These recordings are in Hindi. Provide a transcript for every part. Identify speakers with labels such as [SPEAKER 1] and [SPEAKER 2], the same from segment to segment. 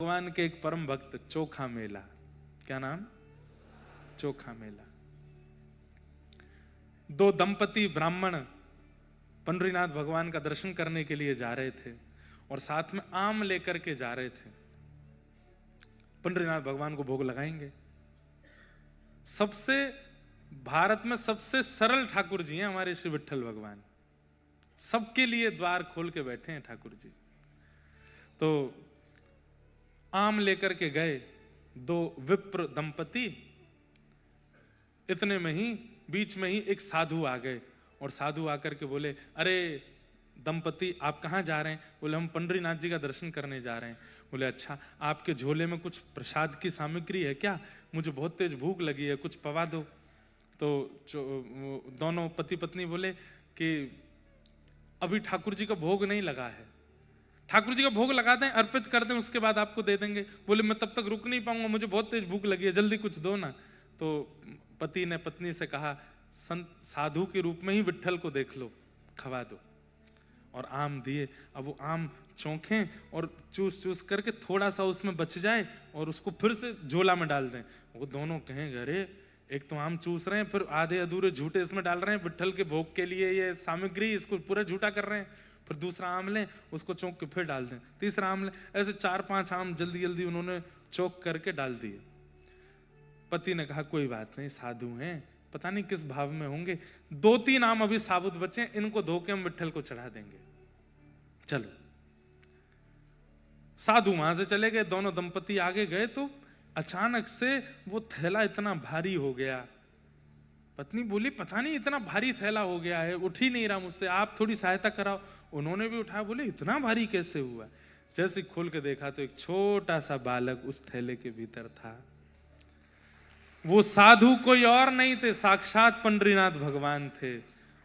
[SPEAKER 1] भगवान के एक परम भक्त चोखा मेला, क्या नाम? चोखा मेला। दो दंपति ब्राह्मण पंडरीनाथ भगवान का दर्शन करने के लिए जा रहे थे और साथ में आम लेकर के जा रहे थे। पंडरीनाथ भगवान को भोग लगाएंगे। भारत में सबसे सरल ठाकुर जी हैं हमारे श्री विट्ठल भगवान। सबके लिए द्वार खोल के बैठे हैं ठाकुर जी। तो आम लेकर के गए दो विप्र दंपति। इतने में ही बीच में ही एक साधु आ गए और साधु आकर के बोले, अरे दंपति आप कहाँ जा रहे हैं? बोले हम पंडरीनाथ जी का दर्शन करने जा रहे हैं। बोले अच्छा, आपके झोले में कुछ प्रसाद की सामग्री है क्या? मुझे बहुत तेज भूख लगी है, कुछ पवा दो। तो दोनों पति पत्नी बोले कि अभी ठाकुर जी का भोग नहीं लगा है, ठाकुर जी का भोग लगा दें, अर्पित कर दें, उसके बाद आपको दे देंगे। बोले मैं तब तक रुक नहीं पाऊंगा, मुझे बहुत तेज भूख लगी है, जल्दी कुछ दो ना। तो पति ने पत्नी से कहा, संत साधु के रूप में ही विट्ठल को देख लो, खवा दो। और आम दिए। अब वो आम चौंखें और चूस चूस करके थोड़ा सा उसमें बच जाए और उसको फिर से झोला में डाल दें। वो दोनों कहें, अरे एक तो आम चूस रहे हैं, फिर आधे अधूरे झूठे इसमें डाल रहे हैं, विट्ठल के भोग के लिए ये सामग्री, इसको पूरा झूठा कर रहे हैं। फिर दूसरा आम लें, उसको चौंक के फिर डाल दें, तीसरा आम लें, ऐसे 4-5 आम जल्दी जल्दी उन्होंने चौंक करके डाल दिए। पति ने कहा कोई बात नहीं, साधु हैं, पता नहीं किस भाव में होंगे, 2-3 आम अभी साबुत बचे, इनको धो के हम विट्ठल को चढ़ा देंगे, चलो। साधु वहां से चले गए। दोनों दंपति आगे गए तो अचानक से वो थैला इतना भारी हो गया। पत्नी बोली पता नहीं इतना भारी थैला हो गया है, उठ ही नहीं रहा मुझसे, आप थोड़ी सहायता कराओ। उन्होंने भी उठाया। बोले इतना भारी कैसे हुआ? जैसे खोल के देखा तो एक छोटा सा बालक उस थैले के भीतर था। वो साधु कोई और नहीं थे, साक्षात पंडरीनाथ भगवान थे।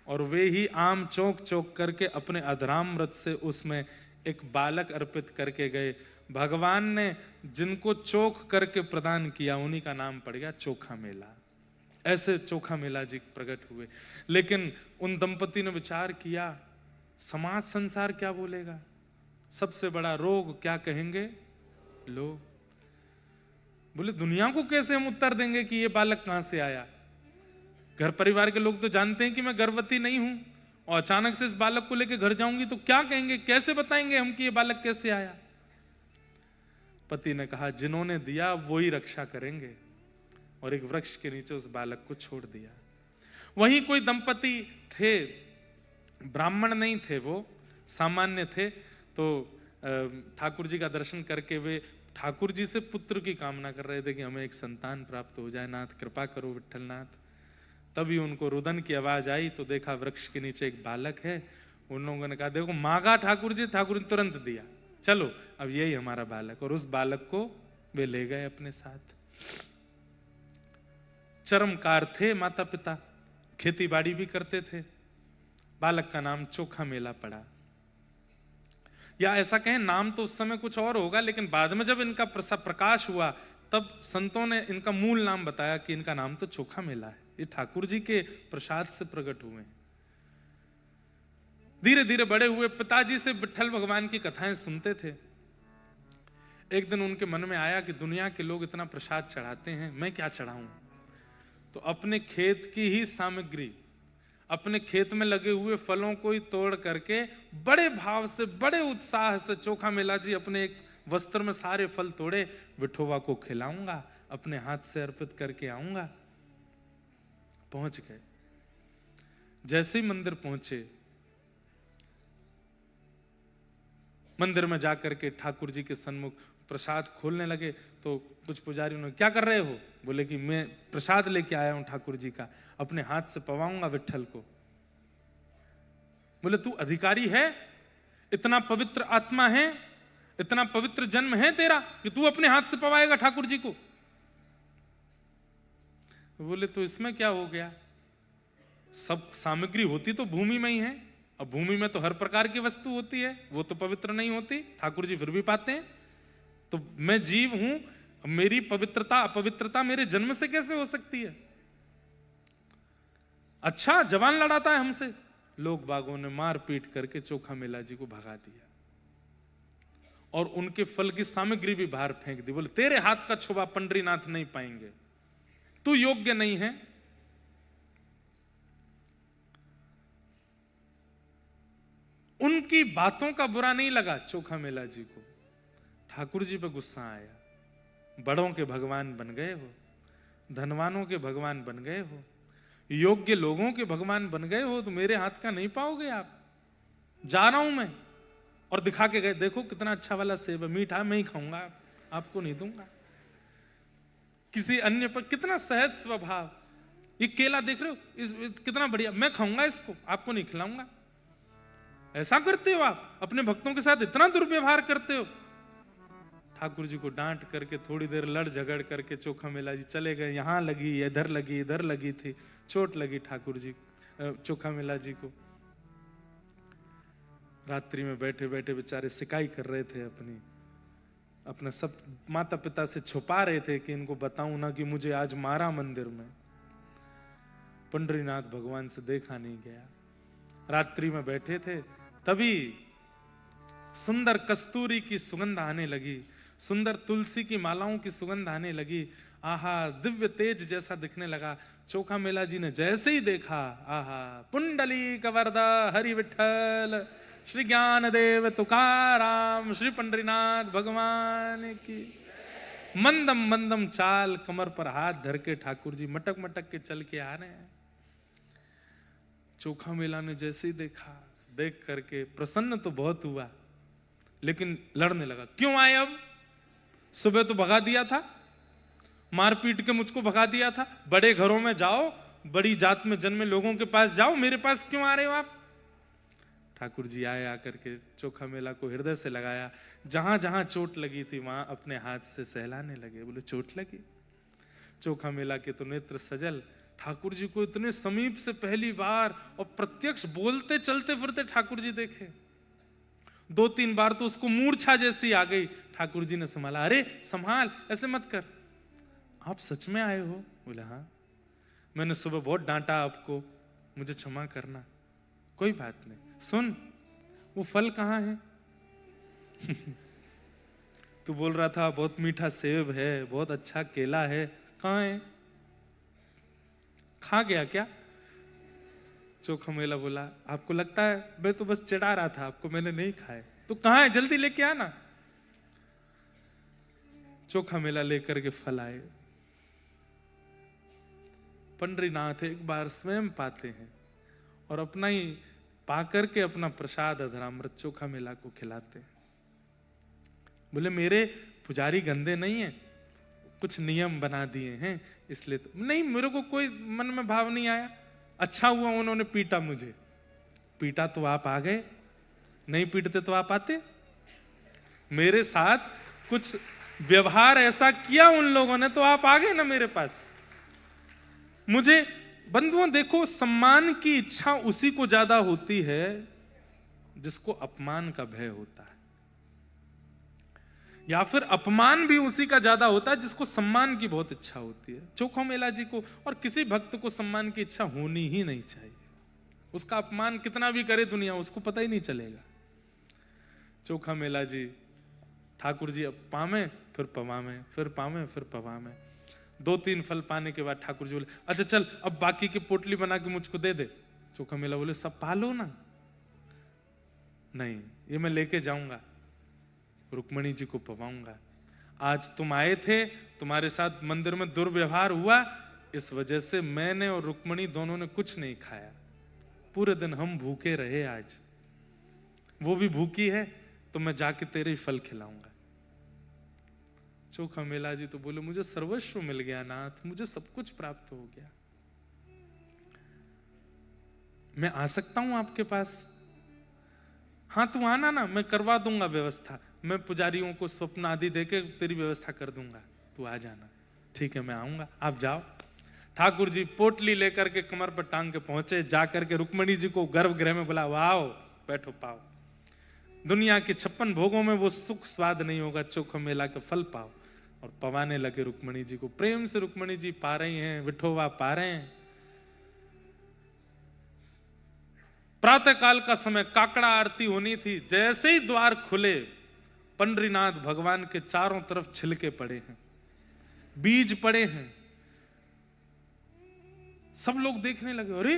[SPEAKER 1] और वे ही आम चौंक चौंक करके अपने अधरामृत से उसमें एक बालक अर्पित करके गए। भगवान ने जिनको चोख करके प्रदान किया उन्हीं का नाम पड़ गया चोखा मेला। ऐसे चोखा मेला जी प्रकट हुए। लेकिन उन दंपति ने विचार किया, समाज संसार क्या बोलेगा, सबसे बड़ा रोग क्या कहेंगे लोग। बोले दुनिया को कैसे हम उत्तर देंगे कि ये बालक कहां से आया? घर परिवार के लोग तो जानते हैं कि मैं गर्भवती नहीं हूं, और अचानक से इस बालक को लेकर घर जाऊंगी तो क्या कहेंगे, कैसे बताएंगे हम कि ये बालक कैसे आया? पति ने कहा जिन्होंने दिया वो ही रक्षा करेंगे, और एक वृक्ष के नीचे उस बालक को छोड़ दिया। वहीं कोई दंपति थे, ब्राह्मण नहीं थे, वो सामान्य थे। तो ठाकुर जी का दर्शन करके वे ठाकुर जी से पुत्र की कामना कर रहे थे कि हमें एक संतान प्राप्त हो जाए, नाथ कृपा करो विट्ठलनाथ। तभी उनको रुदन की आवाज आई तो देखा वृक्ष के नीचे एक बालक है। उन लोगों ने कहा देखो मांगा ठाकुर जी, ठाकुर ने तुरंत दिया, चलो अब यही हमारा बालक। और उस बालक को वे ले गए अपने साथ। चरमकार थे माता पिता, खेती बाड़ी भी करते थे। बालक का नाम चोखा मेला पड़ा। या ऐसा कहें नाम तो उस समय कुछ और होगा, लेकिन बाद में जब इनका प्रकाश हुआ तब संतों ने इनका मूल नाम बताया कि इनका नाम तो चोखा मेला है, ये ठाकुर जी के प्रसाद से प्रकट हुए हैं। धीरे धीरे बड़े हुए। पिताजी से विट्ठल भगवान की कथाएं सुनते थे। एक दिन उनके मन में आया कि दुनिया के लोग इतना प्रसाद चढ़ाते हैं, मैं क्या चढ़ाऊं? तो अपने खेत की ही सामग्री, अपने खेत में लगे हुए फलों को ही तोड़ करके बड़े भाव से, बड़े उत्साह से चोखा मेला जी अपने एक वस्त्र में सारे फल तोड़े, विठोबा को खिलाऊंगा, अपने हाथ से अर्पित करके आऊंगा। पहुंच गए। जैसे ही मंदिर पहुंचे, मंदिर में जाकर के ठाकुर जी के सन्मुख प्रसाद खोलने लगे तो कुछ पुजारी ने क्या कर रहे हो? बोले कि मैं प्रसाद लेके आया हूं ठाकुर जी का, अपने हाथ से पवाऊंगा विट्ठल को। बोले तू अधिकारी है, इतना पवित्र आत्मा है, इतना पवित्र जन्म है तेरा कि तू अपने हाथ से पवाएगा ठाकुर जी को? बोले तो इसमें क्या हो गया, सब सामग्री होती तो भूमि में ही है, अब भूमि में तो हर प्रकार की वस्तु होती है, वो तो पवित्र नहीं होती, ठाकुर जी फिर भी पाते हैं। तो मैं जीव हूं, मेरी पवित्रता अपवित्रता मेरे जन्म से कैसे हो सकती है? अच्छा जवान लड़ाता है हमसे। लोग बागों ने मार पीट करके चोखा मेला जी को भगा दिया। और उनके फल की सामग्री भी बाहर फेंक दी। बोले तेरे हाथ का छुआ पंडरीनाथ नहीं पाएंगे, तू योग्य नहीं है। उनकी बातों का बुरा नहीं लगा चोखा मेला जी को, ठाकुर जी पे गुस्सा आया। बड़ों के भगवान बन गए हो, धनवानों के भगवान बन गए हो, योग्य लोगों के भगवान बन गए हो, तो मेरे हाथ का नहीं पाओगे आप। जा रहा हूं मैं। और दिखा के गए, देखो कितना अच्छा वाला सेब है, मीठा मैं ही खाऊंगा, आपको नहीं दूंगा। किसी अन्य पर कितना सहज स्वभाव। ये केला देख रहे हो, कितना बढ़िया, मैं खाऊंगा इसको, आपको नहीं खिलाऊंगा। ऐसा करते हो आप, अपने भक्तों के साथ इतना दुर्व्यवहार करते हो। ठाकुर जी को डांट करके थोड़ी देर लड़ झगड़ करके चोखा मेला जी चले गए। यहां लगी, इधर लगी थी, चोट लगी ठाकुर जी चोखा मेला जी को। रात्रि में बैठे बैठे बेचारे सिकाई कर रहे थे, अपना सब माता पिता से छुपा रहे थे कि इनको बताऊं ना कि मुझे आज मारा मंदिर में। पंडरीनाथ भगवान से देखा नहीं गया। रात्रि में बैठे थे, तभी सुंदर कस्तूरी की सुगंध आने लगी, सुंदर तुलसी की मालाओं की सुगंध आने लगी। आहा, दिव्य तेज जैसा दिखने लगा। चोखा मेला जी ने जैसे ही देखा, आहा, पुंडली कवरदा हरि विठल, श्री ज्ञान देव तुकाराम, श्री पंडरीनाथ भगवान की। मंदम मंदम चाल, कमर पर हाथ धर के ठाकुर जी मटक मटक के चल के आ रहे हैं। चोखा मेला ने जैसे ही देखा, देख करके प्रसन्न तो बहुत हुआ, लेकिन लड़ने लगा। क्यों आए अब? सुबह तो भगा दिया था, मार पीट के मुझको भगा दिया था। बड़े घरों में जाओ, बड़ी जात में जन्मे लोगों के पास जाओ, मेरे पास क्यों आ रहे हो आप? ठाकुर जी आए, आकर के चोखा मेला को हृदय से लगाया। जहां जहां चोट लगी थी वहां अपने हाथ से सहलाने लगे। बोले चोट लगी? चोखा मेला के तो नेत्र सजल। ठाकुर जी को इतने समीप से पहली बार और प्रत्यक्ष बोलते चलते फिरते ठाकुर जी देखे। 2-3 बार तो उसको मूर्छा जैसी आ गई। ठाकुर जी ने संभाला, अरे संभाल, ऐसे मत कर। आप सच में आए हो? बोले हाँ, मैंने सुबह बहुत डांटा आपको, मुझे क्षमा करना। कोई बात नहीं, सुन वो फल कहाँ है? तू बोल रहा था बहुत मीठा सेब है, बहुत अच्छा केला है, कहाँ है? खा गया क्या? चोखा मेला बोला, आपको लगता है मैं तो बस चिढ़ा रहा था आपको, मैंने नहीं खाए। तो कहाँ है, जल्दी लेके आना। चोखा मेला लेकर के फल आए। पंडरीनाथ एक बार स्वयं पाते हैं और अपना ही पाकर के अपना प्रसाद अधरामृत चोखा मेला को खिलाते हैं। बोले मेरे पुजारी गंदे नहीं है, कुछ नियम बना दिए हैं इसलिए तो नहीं, मेरे को कोई मन में भाव नहीं आया। अच्छा हुआ उन्होंने पीटा मुझे। पीटा तो आप आ गए, नहीं पीटते तो आप आते? मेरे साथ कुछ व्यवहार ऐसा किया उन लोगों ने तो आप आ गए ना मेरे पास। मुझे बंधुओं देखो, सम्मान की इच्छा उसी को ज्यादा होती है जिसको अपमान का भय होता है, या फिर अपमान भी उसी का ज्यादा होता है जिसको सम्मान की बहुत इच्छा होती है। चोखा मेला जी को और किसी भक्त को सम्मान की इच्छा होनी ही नहीं चाहिए। उसका अपमान कितना भी करे दुनिया, उसको पता ही नहीं चलेगा। चोखा मेला जी, ठाकुर जी अब पावे फिर पवावे, फिर पावे फिर पवावे। 2-3 फल पाने के बाद ठाकुर जी बोले, अच्छा चल अब बाकी की पोटली बना के मुझको दे दे। चोखा मेला बोले, सब पालो ना। नहीं, ये मैं लेके जाऊंगा, रुक्मणी जी को पवाऊंगा। आज तुम आए थे, तुम्हारे साथ मंदिर में दुर्व्यवहार हुआ, इस वजह से मैंने और रुक्मणी दोनों ने कुछ नहीं खाया। पूरे दिन हम भूखे रहे, आज वो भी भूखी है, तो मैं जाके तेरे ही फल खिलाऊंगा। चोखा मेला जी तो बोले, मुझे सर्वस्व मिल गया नाथ, मुझे सब कुछ प्राप्त हो गया, मैं आ सकता हूं आपके पास? हाँ तू आना ना, मैं करवा दूंगा व्यवस्था, मैं पुजारियों को स्वप्न आदि देके तेरी व्यवस्था कर दूंगा, तू आ जाना। ठीक है मैं आऊंगा, आप जाओ। ठाकुर जी पोटली लेकर के कमर पर टांग के पहुंचे, जाकर के रुक्मणी जी को गर्भगृह में बुला, आओ बैठो पाओ। दुनिया के 56 भोगों में वो सुख स्वाद नहीं होगा, चोखा मेला के फल पाओ। और पवाने लगे रुक्मणी जी को, प्रेम से रुक्मणी जी पा रही हैं, विठोवा पा रहे हैं। प्रातः काल का समय, काकड़ा आरती होनी थी। जैसे ही द्वार खुले, पंडरीनाथ भगवान के चारों तरफ छिलके पड़े हैं, बीज पड़े हैं। सब लोग देखने लगे, अरे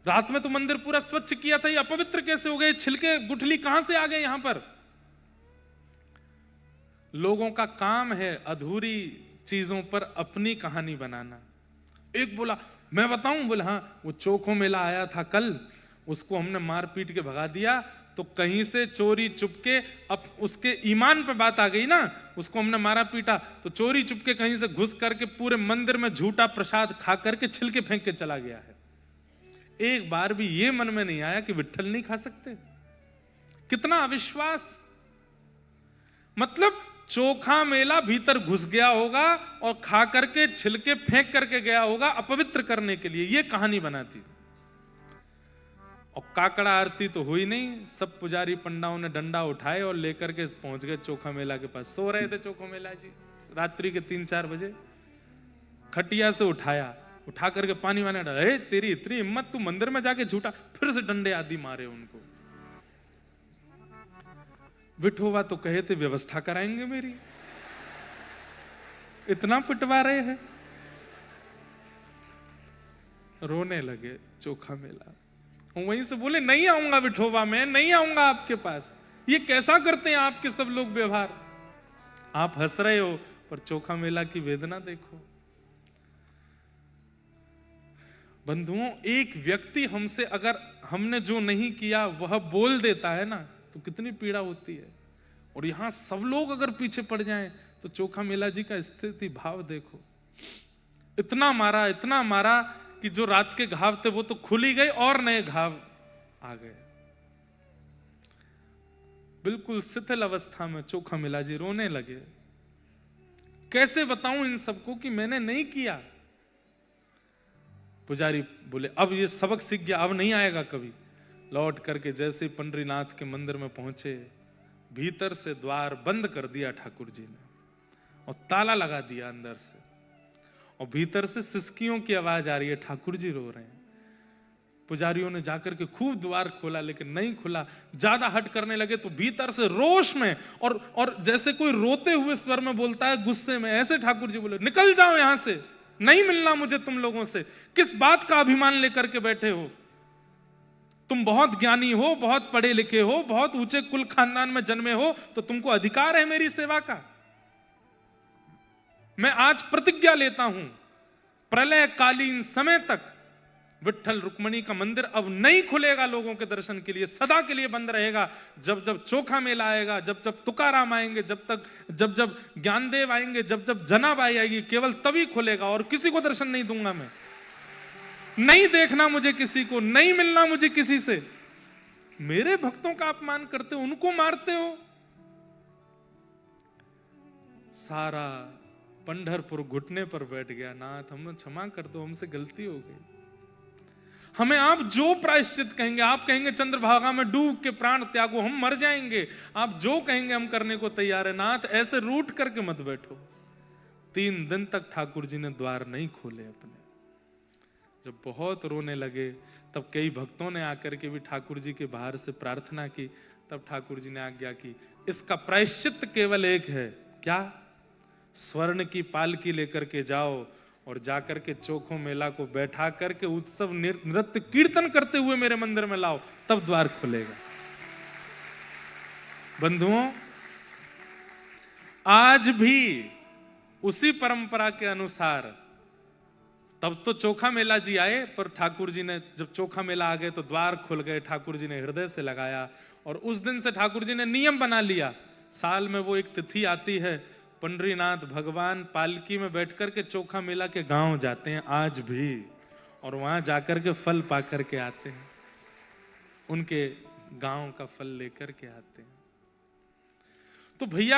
[SPEAKER 1] रात में तो मंदिर पूरा स्वच्छ किया था, ये अपवित्र कैसे हो गए? छिलके गुठली कहां से आ गए यहां पर? लोगों का काम है अधूरी चीजों पर अपनी कहानी बनाना। एक बोला मैं बताऊं, बोला हाँ, वो चोखो मेला आया था कल, उसको हमने मार पीट के भगा दिया, तो कहीं से चोरी चुपके, अब उसके ईमान पे बात आ गई ना, उसको हमने मारा पीटा तो चोरी चुपके कहीं से घुस करके पूरे मंदिर में झूठा प्रसाद खा करके छिलके फेंक के चला गया है। एक बार भी ये मन में नहीं आया कि विट्ठल नहीं खा सकते? कितना अविश्वास! मतलब चोखा मेला भीतर घुस गया होगा और खा करके छिलके फेंक करके गया होगा अपवित्र करने के लिए, ये कहानी बनाती। और काकड़ा आरती तो हुई नहीं, सब पुजारी पंडाओं ने डंडा उठाए और लेकर के पहुंच गए चोखा मेला के पास। सो रहे थे चोखा मेला जी, रात्रि के 3-4 बजे खटिया से उठाया, उठा करके पानी वाने डाला। अरे तेरी इतनी हिम्मत, तू मंदिर में जाके झूठा! फिर से डंडे आदि मारे उनको। विठोबा तो कहे थे व्यवस्था कराएंगे मेरी, इतना पिटवा रहे हैं। रोने लगे चोखा मेला। वहीं से बोले नहीं आऊंगा विठोबा, मैं नहीं आऊंगा आपके पास। ये कैसा करते हैं आपके सब लोग व्यवहार? आप हंस रहे हो पर चोखा मेला की वेदना देखो। बंधुओं, एक व्यक्ति हमसे अगर हमने जो नहीं किया वह बोल देता है ना, तो कितनी पीड़ा होती है। और यहां सब लोग अगर पीछे पड़ जाएं तो चोखा मेला जी का स्थिति भाव देखो। इतना मारा कि जो रात के घाव थे वो तो खुल ही गए और नए घाव आ गए। बिल्कुल शिथिल अवस्था में चोखा मेला जी रोने लगे। कैसे बताऊं इन सबको कि मैंने नहीं किया? पुजारी बोले अब ये सबक सीख गया, अब नहीं आएगा कभी। लौट करके जैसे पंडरीनाथ के मंदिर में पहुंचे, भीतर से द्वार बंद कर दिया ठाकुर जी ने और ताला लगा दिया अंदर से। और भीतर से सिसकियों की आवाज आ रही है, ठाकुर जी रो रहे हैं। पुजारियों ने जाकर के खूब द्वार खोला लेकिन नहीं खुला। ज्यादा हट करने लगे तो भीतर से रोष में और जैसे कोई रोते हुए स्वर में बोलता है, गुस्से में, ऐसे ठाकुर जी बोले निकल जाओ यहां से, नहीं मिलना मुझे तुम लोगों से। किस बात का अभिमान लेकर के बैठे हो? तुम बहुत ज्ञानी हो, बहुत पढ़े लिखे हो, बहुत ऊंचे कुल खानदान में जन्मे हो, तो तुमको अधिकार है मेरी सेवा का। मैं आज प्रतिज्ञा लेता हूं, प्रलय कालीन समय तक विट्ठल रुक्मणी का मंदिर अब नहीं खुलेगा लोगों के दर्शन के लिए, सदा के लिए बंद रहेगा। जब जब चोखा मेला आएगा, जब जब तुकाराम आएंगे, जब जब ज्ञानदेव आएंगे, जब जब जनाबाई आएगी, केवल तभी खुलेगा और किसी को दर्शन नहीं दूंगा मैं। नहीं देखना मुझे किसी को, नहीं मिलना मुझे किसी से। मेरे भक्तों का अपमान करते हो, उनको मारते हो। सारा पंढरपुर घुटने पर बैठ गया, नाथ हमें क्षमा कर दो, हमसे गलती हो गई। हमें आप जो प्रायश्चित कहेंगे, आप कहेंगे चंद्रभागा में डूब के प्राण त्यागो, हम मर जाएंगे, आप जो कहेंगे हम करने को तैयार है। नाथ ऐसे रूठ करके मत बैठो। 3 दिन तक ठाकुर जी ने द्वार नहीं खोले अपने। जब बहुत रोने लगे तब कई भक्तों ने आकर के भी ठाकुर जी के बाहर से प्रार्थना की। तब ठाकुर जी ने आज्ञा की, इसका प्रायश्चित केवल एक है। क्या? स्वर्ण की पालकी लेकर के जाओ और जाकर के चोखो मेला को बैठा करके उत्सव नृत्य कीर्तन करते हुए मेरे मंदिर में लाओ, तब द्वार खुलेगा। बंधुओं, आज भी उसी परंपरा के अनुसार, तब तो चोखा मेला जी आए, पर ठाकुर जी ने जब चोखा मेला आ गए तो द्वार खुल गए। ठाकुर जी ने हृदय से लगाया और उस दिन से ठाकुर जी ने नियम बना लिया, साल में वो एक तिथि आती है, पंडरीनाथ भगवान पालकी में बैठकर के चोखा मेला के गांव जाते हैं आज भी, और वहां जाकर के फल पा करके आते हैं, उनके गांव का फल लेकर के आते हैं। तो भैया